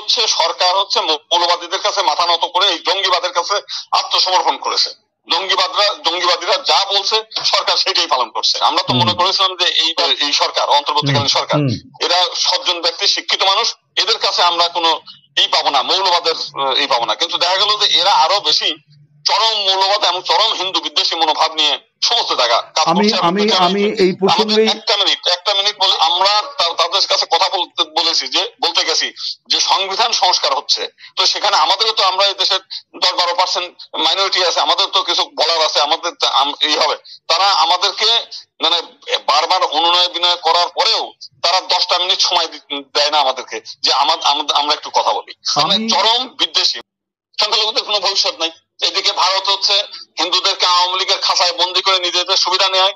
হচ্ছে সরকার হচ্ছে মৌলবাদীদের কাছে মাথা নত করে এই জঙ্গিবাদের কাছে আত্মসমর্পণ করেছে। জঙ্গিবাদীরা যা বলছে সরকার সেটাই পালন করছে। আমরা তো মনে করেছিলাম যে এই সরকার, অন্তর্বর্তীকালীন সরকার, এরা সজ্জন ব্যক্তি, শিক্ষিত মানুষ, এদের কাছে আমরা কোনো পাবো না, মৌলবাদের পাবো না। কিন্তু দেখা গেল যে এরা আরো বেশি চরম মৌলবাদ এবং চরম হিন্দু বিদ্বেষী মনোভাব নিয়ে সমস্ত জায়গা কাজ করছে। আমি এই প্রসঙ্গে একটা মিনিট বলে আমরা তাদের কাছে কথা বলতে গেছি যে সংবিধান সংস্কার হচ্ছে, তো সেখানে আমাদেরও তো, আমরা এই দেশের 10-12% মাইনরিটি আছে, আমাদের তো কিছু বলার আছে, আমাদের এই হবে। তারা আমাদেরকে মানে বারবার অনুনয় বিনয় করার পরেও তারা 10টা মিনিট সময় দেয় না আমাদেরকে যে আমরা একটু কথা বলি। মানে চরম বিদ্বেষী, সংখ্যালঘুদের কোনো ভবিষ্যৎ নাই। এদিকে ভারত হচ্ছে হিন্দুদেরকে আওয়ামী লীগের খাঁচায় বন্দি করে নিজেদের সুবিধা নেয়।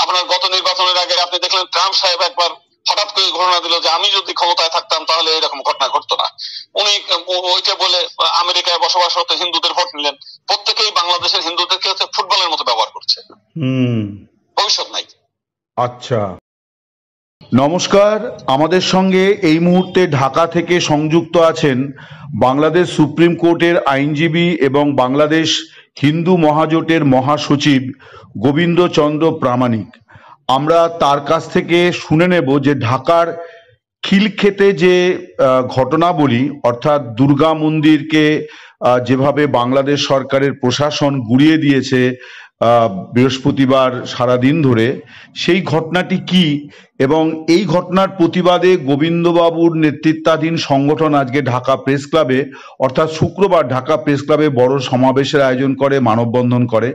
আপনার গত নির্বাচনের আগে আপনি দেখলেন ট্রাম্প সাহেব একবার হঠাৎ করে ঘোষণা দিল যে আমি যদি ক্ষমতায় থাকতাম তাহলে এরকম ঘটনা ঘটতো না। উনি ওইটা বলে আমেরিকায় বসবাসরত হিন্দুদের ভোট নিলেন। প্রত্যেকেই বাংলাদেশের হিন্দুদেরকে হচ্ছে ফুটবলের মতো ব্যবহার করছে। ভবিষ্যৎ নাই। আচ্ছা, নমস্কার। আমাদের সঙ্গে এই মুহূর্তে ঢাকা থেকে সংযুক্ত আছেন বাংলাদেশ সুপ্রিম কোর্টের আইনজীবী এবং বাংলাদেশ হিন্দু মহাজোটের মহাসচিব গোবিন্দ চন্দ্র প্রামাণিক। আমরা তার কাছ থেকে শুনে নেব যে ঢাকার খিলক্ষেতে যে ঘটনাবলী, অর্থাৎ দুর্গা মন্দিরকে যেভাবে বাংলাদেশ সরকারের প্রশাসন গুড়িয়ে দিয়েছে বৃহস্পতিবার সারাদিন ধরে, সেই ঘটনাটি কি এবং এই ঘটনার প্রতিবাদে গোবিন্দবাবুর নেতৃত্বাধীন সংগঠন আজকে ঢাকা প্রেস ক্লাবে, অর্থাৎ শুক্রবার ঢাকা প্রেস ক্লাবে বড় সমাবেশের আয়োজন করে, মানববন্ধন করে।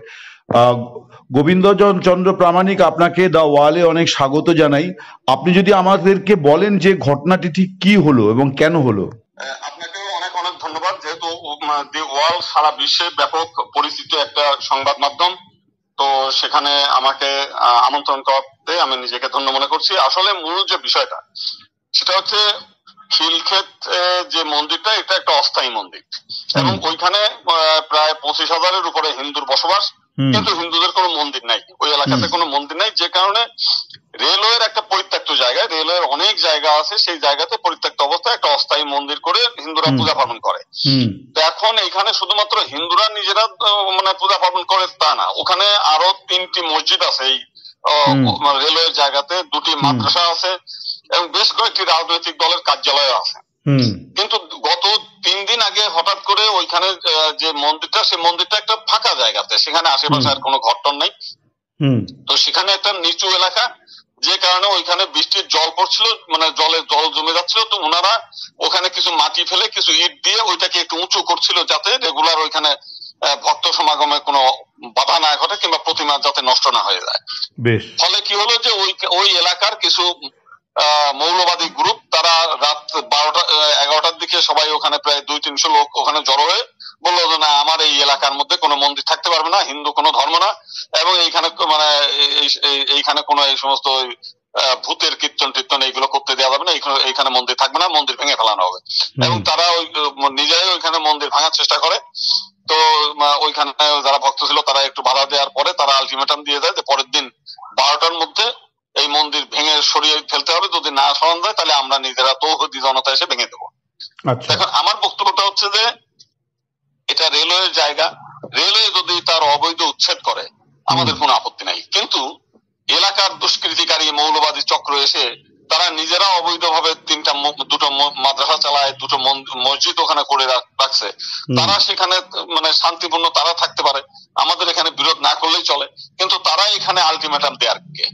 গোবিন্দ চন্দ্র প্রামাণিক, আপনাকে দ্য ওয়ালে অনেক স্বাগত জানাই। আপনি যদি আমাদেরকে বলেন যে ঘটনাটি ঠিক কি হলো এবং কেন হলো। আপনাকে অনেক অনেক ধন্যবাদ। যেহেতু দি ওয়াল সারা বিশ্বে ব্যাপক পরিচিত একটা সংবাদ মাধ্যম, তো সেখানে আমাকে আমন্ত্রণ করতে আমি নিজেকে ধন্য মনে করছি। আসলে মূল যে বিষয়টা সেটা হচ্ছে খিলক্ষেত যে মন্দিরটা, এটা একটা অস্থায়ী মন্দির এবং ওইখানে প্রায় 25,000-এর উপরে হিন্দুর বসবাস, কিন্তু হিন্দুদের কোনো মন্দির নাই, ওই এলাকাতে কোনো মন্দির নাই। যে কারণে রেলওয়ের একটা পরিত্যক্ত জায়গায়, রেলওয়ের অনেক জায়গা আছে, সেই জায়গাতে পরিত্যক্ত অবস্থায় একটা অস্থায়ী মন্দির করে হিন্দুরা পূজা পার্বণ করে। তো এখন এখানে শুধুমাত্র হিন্দুরা নিজেরা মানে পূজা পার্বণ করে তা না, ওখানে আরো 3টি মসজিদ আছে এই রেলওয়ের জায়গাতে, 2টি মাদ্রাসা আছে এবং বেশ কয়েকটি রাজনৈতিক দলের কার্যালয় আছে। কিন্তু গত 3 দিন আগে হঠাৎ করে ওইখানে যে মন্দিরটা, সেই মন্দিরটা একটা ফাঁকা জায়গাতে, সেখানে আশেপাশে আর কোনো ঘরটর নেই। তো সেখানে একটা নিচু এলাকা, যে কারণে ওইখানে বৃষ্টির জল পড়ছিল, মানে জল জমে যাচ্ছিল। তো ওনারা ওখানে কিছু মাটি ফেলে, কিছু ইট দিয়ে ওইটাকে একটু উঁচু করছিল, যাতে রেগুলার ওইখানে ভক্ত সমাগমে কোনো বাধা না ঘটে কিংবা প্রতিমা যাতে নষ্ট না হয়ে যায়। ফলে কি হলো যে ওই এলাকার কিছু মৌলবাদী গ্রুপ, তারা রাত 11টার দিকে সবাই ওখানে প্রায় 200-300 লোক ওখানে জড়ো হয়ে বললো যে না, আমার এই এলাকার মধ্যে কোনো মন্দির থাকতে পারবে না, হিন্দু কোনো ধর্ম না, এবং এইখানে মানে এইখানে কোনো এই সমস্ত ভূতের কীর্তন টীর্তন এইগুলো করতে দেওয়া যাবে না, এইখানে মন্দির থাকবে না, মন্দির ভেঙে ফেলানো হবে। এবং তারা নিজেরাই ওইখানে মন্দির ভাঙার চেষ্টা করে। তো ওইখানে যারা ভক্ত ছিল তারা একটু বাধা দেওয়ার পরে তারা আলটিমেটাম দিয়ে দেয় যে পরের দিন 12টার মধ্যে এই মন্দির ভেঙে সরিয়ে ফেলতে হবে, যদি না সরান যায় তাহলে আমরা নিজেরা তৌহিদি জনতা এসে ভেঙে দেবো। এখন আমার বক্তব্যটা হচ্ছে যে এটা রেলওয়ের জায়গা, রেলওয়ে যদি তার অবৈধ উচ্ছেদ করে আমাদের কোনো আপত্তি নাই, কিন্তু এলাকার দুষ্কৃতিকারী মৌলবাদী চক্র এসে তারা নিজেরা অবৈধভাবে 2টো মাদ্রাসা চালায়, 2টো মসজিদ ওখানে করে রাখছে। তারা সেখানে মানে শান্তিপূর্ণ তারা থাকতে পারে, আমাদের এখানে বিরোধ না করলেই চলে, কিন্তু তারা এখানে আলটিমেটাম দেয়ার কে।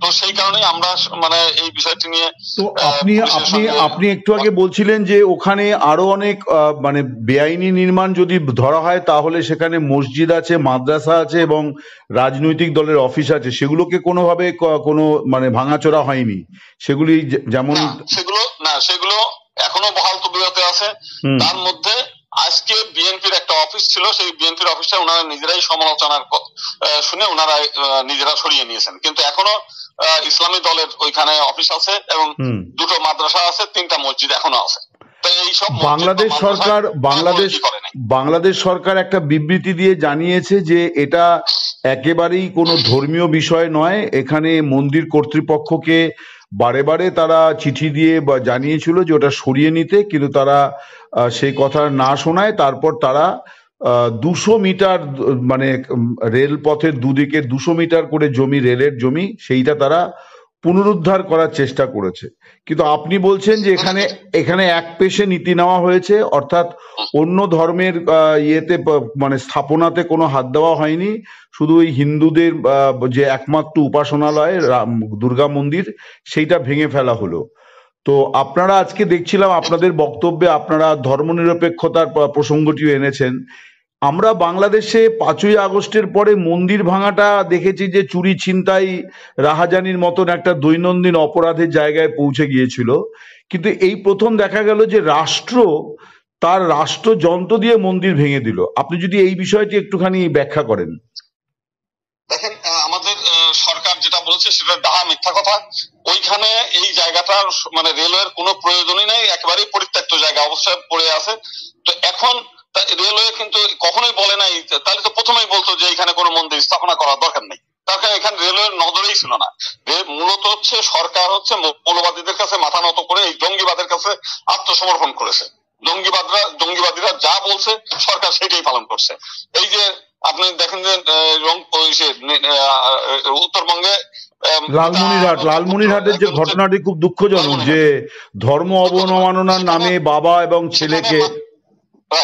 তো সেই কারণে আমরা মানে এই বিষয়টি নিয়ে, তো আপনি একটু আগে বলছিলেন যে ওখানে আরো অনেক মানে বেআইনি নির্মাণ যদি ধরা হয় তাহলে সেখানে মসজিদ আছে, মাদ্রাসা আছে এবং রাজনৈতিক দলের অফিস আছে, সেগুলোকে কোনোভাবে কোনো মানে ভাঙাচোরা হয়নি, সেগুলি যেমন সেগুলো এখনো বহাল তবিয়তে আছে। তার মধ্যে আজকে বিএনপির একটা অফিস ছিল, সেই বিএনপির অফিসটা ওনারা নিজেরাই সমালোচনার শুনে ওনারা নিজেরা সরিয়ে নিয়েছেন, কিন্তু এখনো ইসলামী দলের ওইখানে অফিস আছে এবং 2টো মাদ্রাসা আছে, 3টা মসজিদ এখনো আছে। বাংলাদেশ সরকার একটা বিবৃতি দিয়ে জানিয়েছে যে এটা একেবারেই কোনো ধর্মীয় বিষয় নয়, এখানে মন্দির কর্তৃপক্ষকে বারে বারে তারা চিঠি দিয়ে বা জানিয়েছিল যে ওটা সরিয়ে নিতে, কিন্তু তারা সেই কথা না শোনায় তারপর তারা 200 মিটার মানে রেলপথের দুদিকে 200 মিটার করে জমি, রেলের জমি, সেইটা তারা পুনরুদ্ধার করার চেষ্টা করেছে। কিন্তু আপনি বলছেন যে এখানে এখানে এক পেশে নীতি নেওয়া হয়েছে, অর্থাৎ অন্য ধর্মের ইয়েতে মানে স্থাপনাতে কোনো হাত দেওয়া হয়নি, শুধু ওই হিন্দুদের যে একমাত্র উপাসনালয় দুর্গা মন্দির সেইটা ভেঙে ফেলা হলো। তো আপনারা আজকে দেখছিলাম আপনাদের বক্তব্যে আপনারা ধর্মনিরপেক্ষতার প্রসঙ্গটিও এনেছেন। আমরা বাংলাদেশে 5ই আগস্টের পরে মন্দির ভাঙাটা দেখেছি যে চুরি, ছিনতাই, রাহাজানির মতন একটা দৈনন্দিন অপরাধের জায়গায় পৌঁছে গিয়েছিল, কিন্তু এই প্রথম দেখা গেল যে রাষ্ট্র তার রাষ্ট্রযন্ত্র দিয়ে মন্দির ভেঙে দিল। আপনি যদি এই বিষয়টি একটুখানি ব্যাখ্যা করেন। দেখেন, আমাদের সরকার যেটা বলেছে সেটা ডাহা মিথ্যা কথা। ওইখানে এই জায়গাটার মানে রেলওয়ের কোনো প্রয়োজনই নেই, একেবারেই পরিত্যক্ত জায়গা অবস্থায় পড়ে আছে। তো এখন রেলওয়ে কিন্তু কখনোই বলে নাই, তাহলে তো প্রথমেই বলতো যে এখানে কোনো মন্দির স্থাপনা করার দরকার নেই। তার কারণ এখানে রেলওয়ের নজরেই ছিল না। মূলত হচ্ছে সরকার হচ্ছে মৌলবাদীদের কাছে মাথা নত করে এই জঙ্গিবাদের কাছে আত্মসমর্পণ করেছে। জঙ্গিবাদীরা যা বলছে সরকার সেটাই পালন করছে। এই যে আপনি দেখেন যে উত্তরবঙ্গে লালমনিরহাটের যে ঘটনাটি খুব দুঃখজনক, যে ধর্ম অবমাননার নামে বাবা এবং ছেলেকে,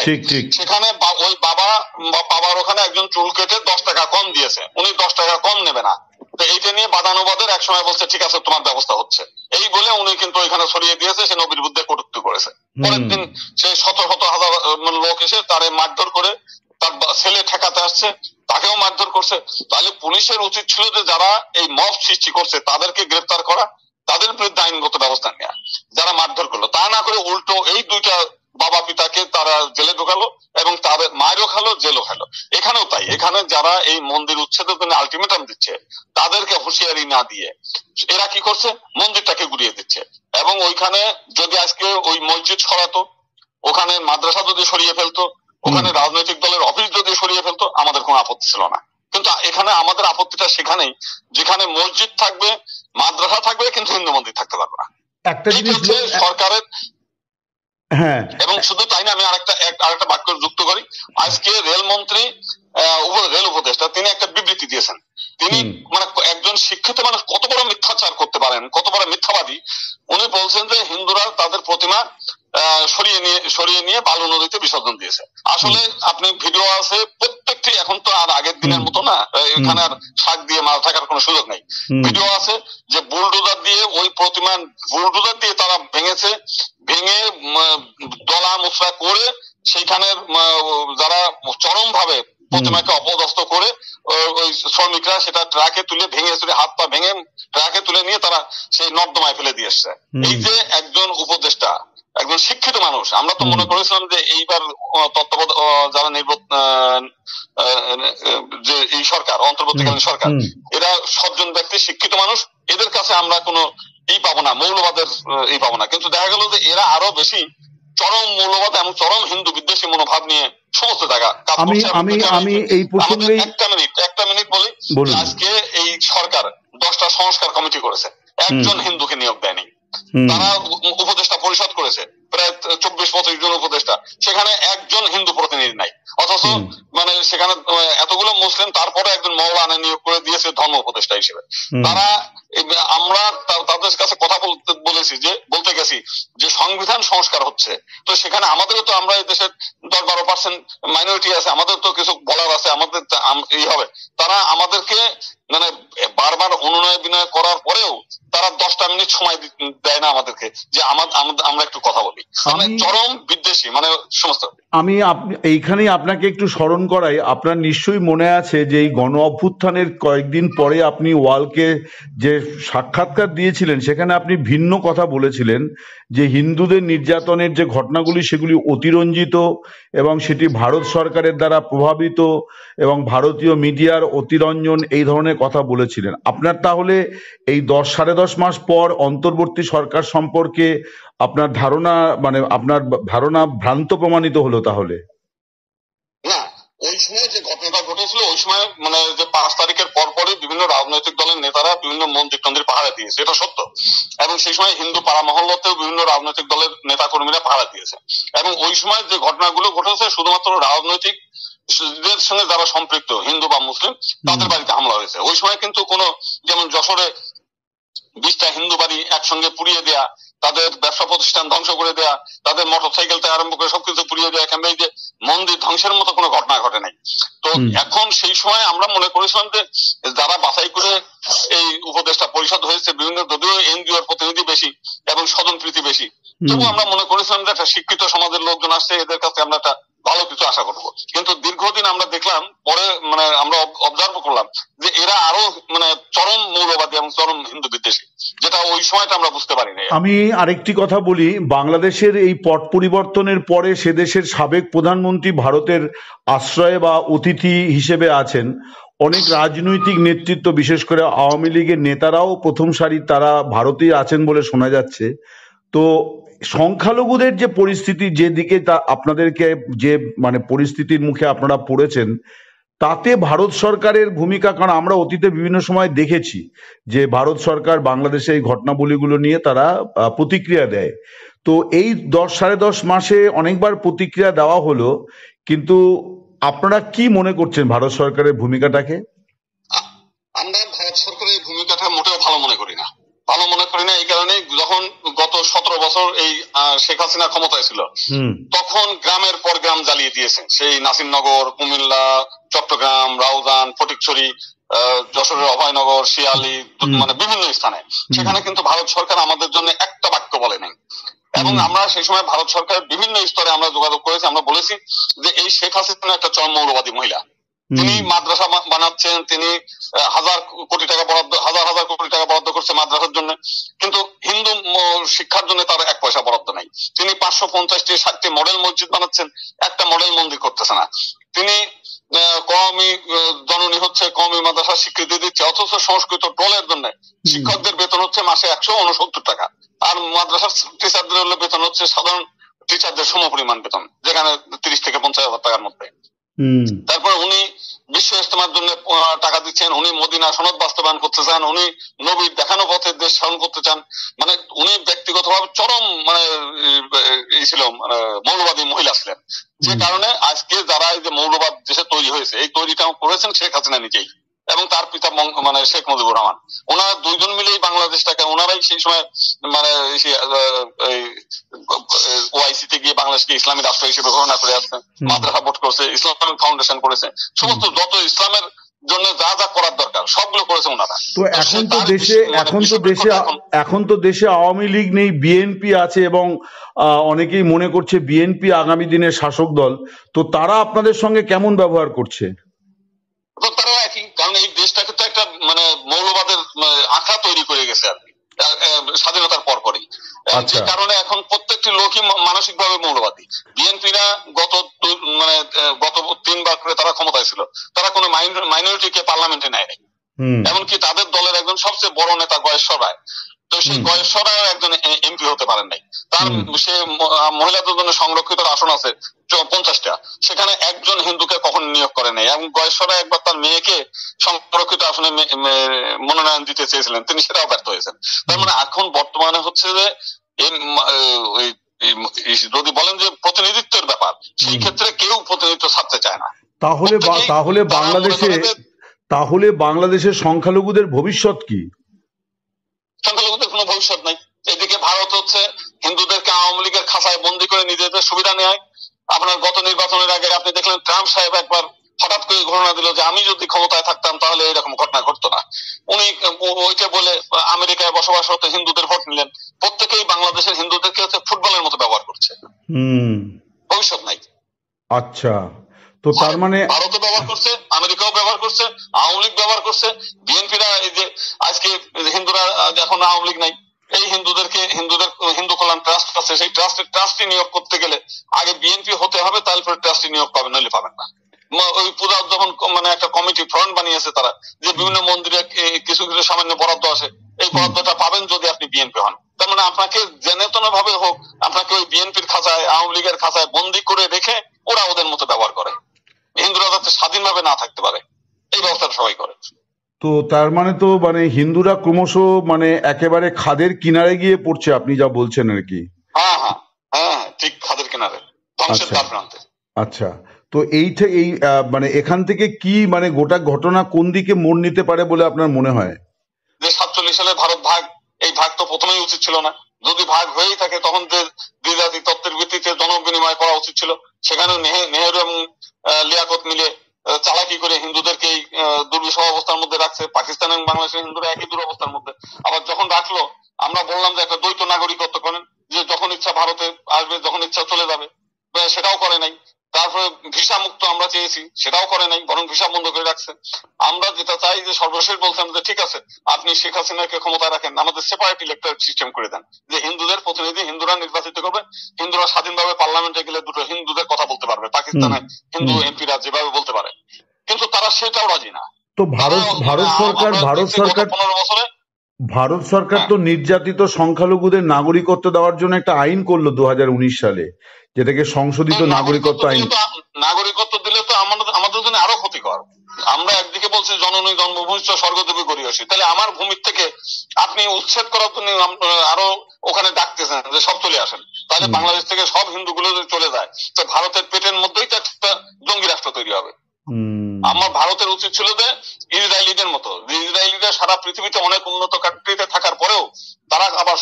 ঠিক ঠিক সেখানে ওই বাবার ওখানে একজন চুল কেটে 10 টাকা কম দিয়েছে, উনি 10 টাকা কম নেবে না। তো এইটা নিয়ে বাদানুবাদের এক সময় বলছে ঠিক আছে তোমার ব্যবস্থা হচ্ছে, এই বলে উনি কিন্তু ওইখানে সরিয়ে দিয়েছে। সে নবীর বিরুদ্ধে কটূক্তি করেছে। পরের দিন সে শত শত হাজার লোক এসে তারে মারধর করে, তার ছেলে ঠেকাতে আসছে, তাকেও মারধর করছে। তাহলে পুলিশের উচিত ছিল যে যারা এই মব সৃষ্টি করছে তাদেরকে গ্রেফতার করা, তাদের বিরুদ্ধে আইনগত ব্যবস্থা নেওয়া, যারা মারধর করলো। তা না করে উল্টো এই দুইটা বাবা পিতাকে তারা জেলে ঢোকালো এবং তাদের মায়েরও খালো, জেলও খালো। এখানেও তাই, এখানে যারা এই মন্দির উচ্ছেদের জন্য আলটিমেটাম দিচ্ছে তাদেরকে হুঁশিয়ারি না দিয়ে এরা কি করছে, মন্দিরটাকে গুড়িয়ে দিচ্ছে। এবং ওইখানে যদি আজকে ওই মসজিদ সরাতো, ওখানে মাদ্রাসা যদি সরিয়ে ফেলতো, ওখানে রাজনৈতিক দলের অফিস যদি সরিয়ে ফেলতো, আমাদের কোনো আপত্তি ছিল না। কিন্তু এখানে আমাদের আপত্তিটা সেখানেই, যেখানে মসজিদ থাকবে, মাদ্রাসা থাকবে, কিন্তু হিন্দু মন্দির থাকতে পারবে না। একটা জিনিস সরকারের। হ্যাঁ, এবং শুধু তাই না, আমি আরেকটা বাক্য যুক্ত করি। আজকে রেলমন্ত্রী, রেল উপদেষ্টা, তিনি একটা বিবৃতি দিয়েছেন। তিনি মানে একজন শিক্ষিত মানুষ কত বড় মিথ্যাচার করতে পারেন, কত বড় মিথ্যাবাদী। উনি বলছেন যে হিন্দুরা তাদের প্রতিমা সরিয়ে নিয়ে বালু নদীতে বিসর্জন দিয়েছে। আসলে আপনি ভিডিও আছে প্রত্যেকটি, এখন তো আর আগের দিনের মতো না, এখানে আর শাক দিয়ে মাছ থাকার কোনো সুযোগ নেই। ভিডিও আছে যে বুলডোজার দিয়ে ওই প্রতিমা, বুলডোজার দিয়ে তারা ভেঙে দলা মোচড়া করে সেইখানে যারা চরম ভাবে প্রতিমাকে অপদস্থ করে ওই শ্রমিকরা সেটা ট্রাকে তুলে হাত পা ভেঙে ট্রাকে তুলে নিয়ে তারা সেই নর্দমায় ফেলে দিয়ে এসছে। এই যে একজন উপদেষ্টা, একজন শিক্ষিত মানুষ, আমরা তো মনে করেছিলাম যে এইবার যারা যে এই সরকার, অন্তর্বর্তীকালীন সরকার, এরা সজ্জন ব্যক্তি, শিক্ষিত মানুষ, এদের কাছে আমরা কোনো পাবো না, মৌলবাদের পাবো না। কিন্তু দেখা গেল যে এরা আরো বেশি চরম মৌলবাদ এবং চরম হিন্দু বিদ্বেষী মনোভাব নিয়ে সমস্ত জায়গা কাজ করছে। আমি এই প্রসঙ্গে একটা মিনিট বলি। আজকে এই সরকার 10টা সংস্কার কমিটি করেছে, একজন হিন্দুকে নিয়োগ দেয়নি। তারা উপদেষ্টা পরিষদ করেছে প্রায় 24-25 জন উপদেষ্টা, সেখানে একজন হিন্দু প্রতিনিধি নাই। অথচ মানে সেখানে এতগুলো মুসলিম, তারপরে একজন মৌলানা নিয়োগ করে দিয়েছে ধর্ম উপদেষ্টা হিসেবে। তারা, আমরা তাদের কাছে কথা বলতে গেছি যে সংবিধান সংস্কার হচ্ছে, তো সেখানে আমাদেরও তো, আমরা এই দেশের 10-12% মাইনরিটি আছে, আমাদের তো কিছু বলার আছে, আমাদের এই হবে। তারা আমাদেরকে মানে বারবার অনুনয় বিনয় করার পরেও তারা 10টা মিনিট সময় দেয় না আমাদেরকে যে আমরা একটু কথা বলি। মানে চরম বিদ্বেষী মানে সমস্ত। আমি এইখানেই আপনাকে একটু স্মরণ করাই, আপনার নিশ্চয়ই মনে আছে যে এই গণ অভ্যুত্থানের কয়েকদিন পরে আপনি ওয়ালকে যে সাক্ষাৎকার দিয়েছিলেন, সেখানে আপনি ভিন্ন কথা বলেছিলেন যে হিন্দুদের নির্যাতনের যে ঘটনাগুলি সেগুলি অতিরঞ্জিত এবং সেটি ভারত সরকারের দ্বারা প্রভাবিত এবং ভারতীয় মিডিয়ার অতিরঞ্জন, এই ধরনের কথা বলেছিলেন। আপনার তাহলে এই 10-10.5 মাস পর অন্তর্বর্তী সরকার সম্পর্কে আপনার ধারণা, মানে আপনার ধারণা ভ্রান্ত প্রমাণিত হলো তাহলে? না, ওই সময় যে ঘটনাটা ঘটেছিল, ওই সময় মানে যে 5 তারিখের পরপরই বিভিন্ন বিভিন্ন রাজনৈতিক দলের নেতারা বিভিন্ন মন্দির টন্দির পাহারা দিয়েছে, এটা সত্য। এবং সেই সময় হিন্দু পাড়া মহল্লাতেও বিভিন্ন রাজনৈতিক দলের নেতা কর্মীরা পাহারা দিয়েছে। এবং ওই সময় যে ঘটনাগুলো ঘটেছে শুধুমাত্র রাজনৈতিক সঙ্গে যারা সম্পৃক্ত হিন্দু বা মুসলিম তাদের বাড়িতে হামলা হয়েছে। ওই সময় কিন্তু কোনো, যেমন যশোরে 20টা হিন্দু বাড়ি একসঙ্গে পুড়িয়ে দেয়া, তাদের ব্যবসা প্রতিষ্ঠান ধ্বংস করে দেয়া, তাদের মোটরসাইকেল থেকে আরম্ভ করে সবকিছু পুড়িয়ে দেয়া, কিংবা এই যে মন্দির ধ্বংসের মতো কোনো ঘটনা ঘটে নাই। তো এখন সেই সময় আমরা মনে করেছিলাম যে যারা বাছাই করে এই উপদেষ্টা পরিষদ হয়েছে, বিভিন্ন যদিও এনজিওর প্রতিনিধি বেশি এবং স্বজনপ্রীতি বেশি, তবু আমরা মনে করেছিলাম যে একটা শিক্ষিত সমাজের লোকজন আসছে, এদের কাছে আমরা একটা ভালো কিছু আশা করবো। কিন্তু দীর্ঘদিন আমরা দেখলাম, পরে মানে আমরা অবজার্ভ করলাম যে এরা আরো মানে চরম মৌলবাদী এবং চরম হিন্দু বিদ্বেষী, যেটা ওই সময়টা আমরা বুঝতে পারিনি। আমি আরেকটি কথা বলি, বাংলাদেশের এই পট পরিবর্তনের পরে সে দেশের সাবেক প্রধানমন্ত্রী ভারতের আশ্রয়ে বা অতিথি হিসেবে আছেন। অনেক রাজনৈতিক নেতৃত্ব, বিশেষ করে আওয়ামী লীগের নেতারাও প্রথম সারির তারা ভারতেই আছেন বলে শোনা যাচ্ছে। তো সংখ্যালঘুদের যে পরিস্থিতি, যেদিকে তা আপনাদেরকে যে মানে পরিস্থিতির মুখে আপনারা পড়েছেন, তাতে ভারত সরকারের ভূমিকা, কারণ আমরা অতীতে বিভিন্ন সময় দেখেছি যে ভারত সরকার বাংলাদেশে এই ঘটনাবলীগুলো নিয়ে তারা প্রতিক্রিয়া দেয়। তো এই 10-10.5 মাসে অনেকবার প্রতিক্রিয়া দেওয়া হলো, কিন্তু আপনারা কি মনে করছেন ভারত সরকারের ভূমিকাটাকে? আমরা ভারত সরকারের ভূমিকাটা মোটেও ভালো মনে করি না। ভালো মনে করি না এই কারণে, যখন গত 17 বছর এই শেখ হাসিনা ক্ষমতায় ছিল, তখন গ্রামের পর গ্রাম জ্বালিয়ে দিয়েছেন। সেই নাসিরনগর, কুমিল্লা, চট্টগ্রাম, রাউজান, ফটিকছড়ি, যশোরের অভয়নগর, শিয়ালি, মানে বিভিন্ন স্থানে। সেখানে কিন্তু ভারত সরকার আমাদের জন্য একটা বাক্য বলে নাই। এবং আমরা সেই সময় ভারত সরকারের বিভিন্ন স্তরে আমরা যোগাযোগ করেছি, আমরা বলেছি যে এই শেখ হাসিনা একটা চরম মৌলবাদী মহিলা। তিনি মাদ্রাসা বানাচ্ছেন, তিনি হাজার কোটি টাকা বরাদ্দ করছে মাদ্রাসার জন্য, কিন্তু হিন্দু শিক্ষার জন্য তার 1 পয়সা বরাদ্দ নাই। তিনি 550টি 60টি মডেল মসজিদ বানাচ্ছেন, একটা মডেল মন্দির করতেছে না। তিনি কওমি জননী হচ্ছে, কওমি মাদ্রাসা স্বীকৃতি দিচ্ছে, অথচ সংস্কৃত টোলের জন্য শিক্ষকদের বেতন হচ্ছে মাসে 169 টাকা, আর মাদ্রাসার টিচারদের হলে বেতন হচ্ছে সাধারণ টিচারদের সম পরিমাণ বেতন, যেখানে 30 থেকে 50,000 টাকার মধ্যে। তারপরে উনি বিশ্ব ইজতেমার জন্য টাকা দিচ্ছেন, উনি মদিনা সনদ বাস্তবায়ন করতে চান, উনি নবীর দেখানো পথে দেশ শাসন করতে চান। মানে উনি ব্যক্তিগতভাবে চরম মানে ছিল, মানে মৌলবাদী মহিলা ছিলেন। যে কারণে আজকে যারা এই যে মৌলবাদ দেশে তৈরি হয়েছে, এই তৈরিটা করেছেন শেখ হাসিনা নিজেই এবং তার পিতা মানে শেখ মুজিবুর রহমান। ওনারা দুইজন মিলেই বাংলাদেশটাকে, ওনারাই সেই সময় মানে ওআইসিতে গিয়ে বাংলাদেশকে ইসলামী রাষ্ট্র হিসেবে ঘোষণা করে আসছেন, মাদ্রাসা বোর্ড করছে, ইসলামিক ফাউন্ডেশন করেছে, সমস্ত যত ইসলামের জন্য যা যা করার দরকার সবগুলো করেছে ওনারা। তো এখন তো দেশে আওয়ামী লীগ নেই, বিএনপি আছে, এবং অনেকেই মনে করছে বিএনপি আগামী দিনের শাসক দল। তো তারা আপনাদের সঙ্গে কেমন ব্যবহার করছে? তো তারাও একই, কারণ এই দেশটাকে তো একটা মানে মৌলবাদের আঁখড়া তৈরি করে গেছে আর কি স্বাধীনতার পরপরই। যে কারণে এখন প্রত্যেকটি লোকই মানসিকভাবে মৌলবাদী। বিএনপিরা গত 3 বার করে তারা ক্ষমতায় ছিল, তারা কোনো মাইনরিটিকে পার্লামেন্টে নেয় নাই। এমনকি তাদের দলের একজন সবচেয়ে বড় নেতা গয়েশ্বর রায়, তো সেই গয়েশ্বর রায় একজন এমপি হতে পারেন নাই। তার সে মহিলাদের জন্য সংরক্ষিত আসন আছে 50টা, সেখানে একজন হিন্দুকে কখন নিয়োগ করে নাই। এবং গয়েশ্বর রায় একবার তার মেয়েকে সংরক্ষিত আসনে মনোনয়ন দিতে চেয়েছিলেন, তিনি সেটাও ব্যর্থ হয়েছেন। তার মানে এখন বর্তমানে হচ্ছে যে যদি বলেন যে প্রতিনিধিত্বের ব্যাপার, সেই ক্ষেত্রে কেউ প্রতিনিধিত্ব ছাড়তে চায় না। তাহলে বাংলাদেশের সংখ্যালঘুদের ভবিষ্যৎ কি? সংখ্যালঘুদের কোনো ভবিষ্যৎ নাই। এদিকে ভারত হচ্ছে হিন্দুদেরকে আওয়ামী লীগের খাঁচায় বন্দী করে নিজেদের সুবিধা নেয়। আপনার গত নির্বাচনের আগে আপনি দেখলেন ট্রাম্প সাহেব একবার হঠাৎ করে ঘোষণা দিল যে আমি যদি ক্ষমতায় থাকতাম তাহলে এরকম ঘটনা ঘটতো না। উনি ওইটা বলে আমেরিকায় বসবাসরত হিন্দুদের ভোট নিলেন। প্রত্যেকেই বাংলাদেশের হিন্দুদেরকে হচ্ছে ফুটবলের মতো ব্যবহার করছে। ভবিষ্যৎ নাই। আচ্ছা, তো তার মানে ভারতও ব্যবহার করছে, আমেরিকাও ব্যবহার করছে, আওয়ামী লীগ ব্যবহার করছে, বিএনপিরা এই যে আজকে হিন্দুরা এখন আওয়ামী লীগ নাই, এই হিন্দু কল্যাণ ট্রাস্ট আছে, সেই ট্রাস্টি নিয়োগ করতে গেলে আগে বিএনপি হতে হবে, তারপরে ট্রাস্টি নিয়োগ পাবেন, নইলে পাবেন না। ওই পূজা উদযাপন মানে একটা কমিটি ফ্রন্ট বানিয়েছে তারা, যে বিভিন্ন মন্দিরে কিছু কিছু সামান্য বরাদ্দ আছে, এই বরাদ্দটা পাবেন যদি আপনি বিএনপি হন। তার মানে আপনাকে যেন তেন ভাবে হোক আপনাকে ওই বিএনপির খাঁচায়, আওয়ামী লীগের খাঁচায় বন্দি করে রেখে ওরা ওদের মতো ব্যবহার করে, হিন্দুরা যাতে স্বাধীনভাবে না থাকতে পারে এই ব্যবস্থাটা সবাই করে। তো তার মানে তো মানে হিন্দুরা ক্রমশ মানে একেবারে খাদের কিনারে গিয়ে পড়ছে, আপনি যা বলছেন আর কি। হ্যাঁ হ্যাঁ হ্যাঁ, ঠিক খাদের কিনারে, ধ্বংসের আচ্ছা দ্বার প্রান্তে। আচ্ছা। তো এই মানে এখান থেকে কি মানে গোটা ঘটনা কোন দিকে মোড় নিতে পারে বলে আপনার মনে হয়? যে 47 সালে ভারত ভাগ, এই ভাগ তো প্রথমেই উচিত ছিল না। যদি ভাগ হয়েই থাকে তখন যে দ্বিজাতি তত্ত্বের ভিত্তিতে জনবিনিময় করা উচিত ছিল। সেখানে নেহেরু এবং লিয়াকত মিলে চালাকি করে হিন্দুদেরকে এই দুর্বিষহ অবস্থার মধ্যে রাখছে। পাকিস্তান এবং বাংলাদেশের হিন্দুরা একই দুরবস্থার মধ্যে। আবার যখন রাখলো, আমরা বললাম যে একটা দ্বৈত নাগরিকত্ব করেন, যে যখন ইচ্ছা ভারতে আসবে, যখন ইচ্ছা চলে যাবে, সেটাও করে নাই। তারপরে ভিসা মুক্ত আমরা চেয়েছি, সেটাও করে নাই, বরং ভিসা বন্ধ করে রাখছে। আমরা যেটা চাই যে সর্বশেষ বলছেন যে ঠিক আছে, আপনি শেখ হাসিনাকে ক্ষমতায় রাখেন, আমাদের সেপারেট ইলেকটোরেট সিস্টেম করে দেন, যে হিন্দুদের প্রতিনিধি হিন্দুরা নির্বাচিত করবে, হিন্দুরা স্বাধীনভাবে পার্লামেন্টে গেলে দুটো হিন্দুদের কথা বলতে পারবে, পাকিস্তানে হিন্দু এমপিরা যেভাবে বলতে পারে। কিন্তু তারা সেটাও রাজি না। তো ভারত সরকার গত 15 বছরে ভারত সরকার তো নির্যাতিত সংখ্যালঘুদের নাগরিকত্ব দেওয়ার জন্য একটা আইন করলো 2019 সালে, যেটাকে সংশোধিত নাগরিকত্ব আইন। নাগরিকত্ব দিলে তো আমাদের জন্য আরো ক্ষতিকর। আমরা একদিকে বলছি জননী জন্মভূমিষ্ঠ স্বর্গদেবী করিয়াছি, তাহলে আমার ভূমির থেকে আপনি উচ্ছেদ করার জন্য আরো ওখানে ডাকতেছেন যে সব চলে আসেন। তাহলে বাংলাদেশ থেকে সব হিন্দুগুলো যদি চলে যায়, তো ভারতের পেটের মধ্যেই তো একটা জঙ্গি রাষ্ট্র তৈরি হবে। আমার ভারতের উচিত ছিল যে ইসরায়েলিদের মতো, যে ইসরায়েলিরা সারা পৃথিবীতে অনেক উন্নত কান্ট্রিতে থাকার পরেও তারা আবার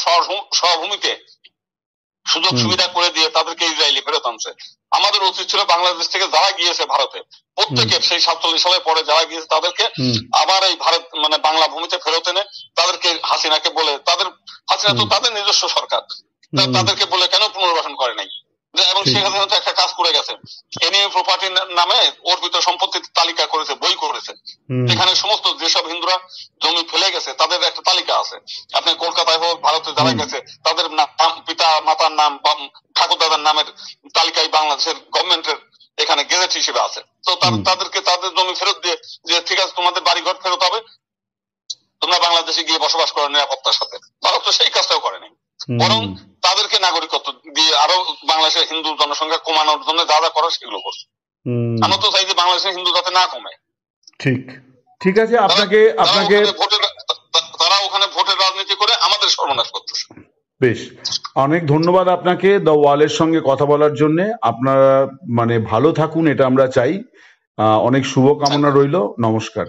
স্বভূমিতে সুযোগ সুবিধা করে দিয়ে তাদেরকে ইসরায়েলি ফেরত আনছে। আমাদের উচিত ছিল বাংলাদেশ থেকে যারা গিয়েছে ভারতে, প্রত্যেকে সেই 47 সালের পরে যারা গিয়েছে তাদেরকে আবার এই ভারত মানে বাংলা ভূমিতে ফেরত এনে তাদেরকে হাসিনাকে বলে, হাসিনা তো তাদের নিজস্ব সরকার, তাদেরকে বলে কেন পুনর্বাসন করে নাই। এবং শেখ হাসিনা তো একটা কাজ করে গেছে, এনিমি প্রপার্টির নামে অর্পিত সম্পত্তির তালিকা করেছে, বই করেছে, যেখানে সমস্ত যেসব হিন্দুরা জমি ফেলে গেছে তাদের একটা তালিকা আছে। আপনি কলকাতায় হোক, ভারতে যারা গেছে তাদের নাম, পিতা মাতার নাম বা ঠাকুর দাদার নামের তালিকায় বাংলাদেশের গভর্নমেন্টের এখানে গেজেট হিসেবে আছে। তো তাদেরকে তাদের জমি ফেরত দিয়ে যে ঠিক আছে তোমাদের বাড়িঘর ফেরত হবে, তোমরা বাংলাদেশে গিয়ে বসবাস করো নিরাপত্তার সাথে। ভারত তো সেই কাজটাও করেনি, বরং তাদেরকে নাগরিকত্ব দিয়ে আরো বাংলাদেশের হিন্দু জনসংখ্যা কমানোর জন্য যা যা করার সেগুলো করছে। আমরা তো চাই যে বাংলাদেশের হিন্দু যাতে না কমে। ঠিক আছে। আপনাকে তারা ওখানে ভোটের রাজনীতি করে আমাদের সর্বনাশ করতেছে। বেশ, অনেক ধন্যবাদ আপনাকে দ্য ওয়ালের সঙ্গে কথা বলার জন্য। আপনারা মানে ভালো থাকুন, এটা আমরা চাই। অনেক শুভকামনা রইল। নমস্কার।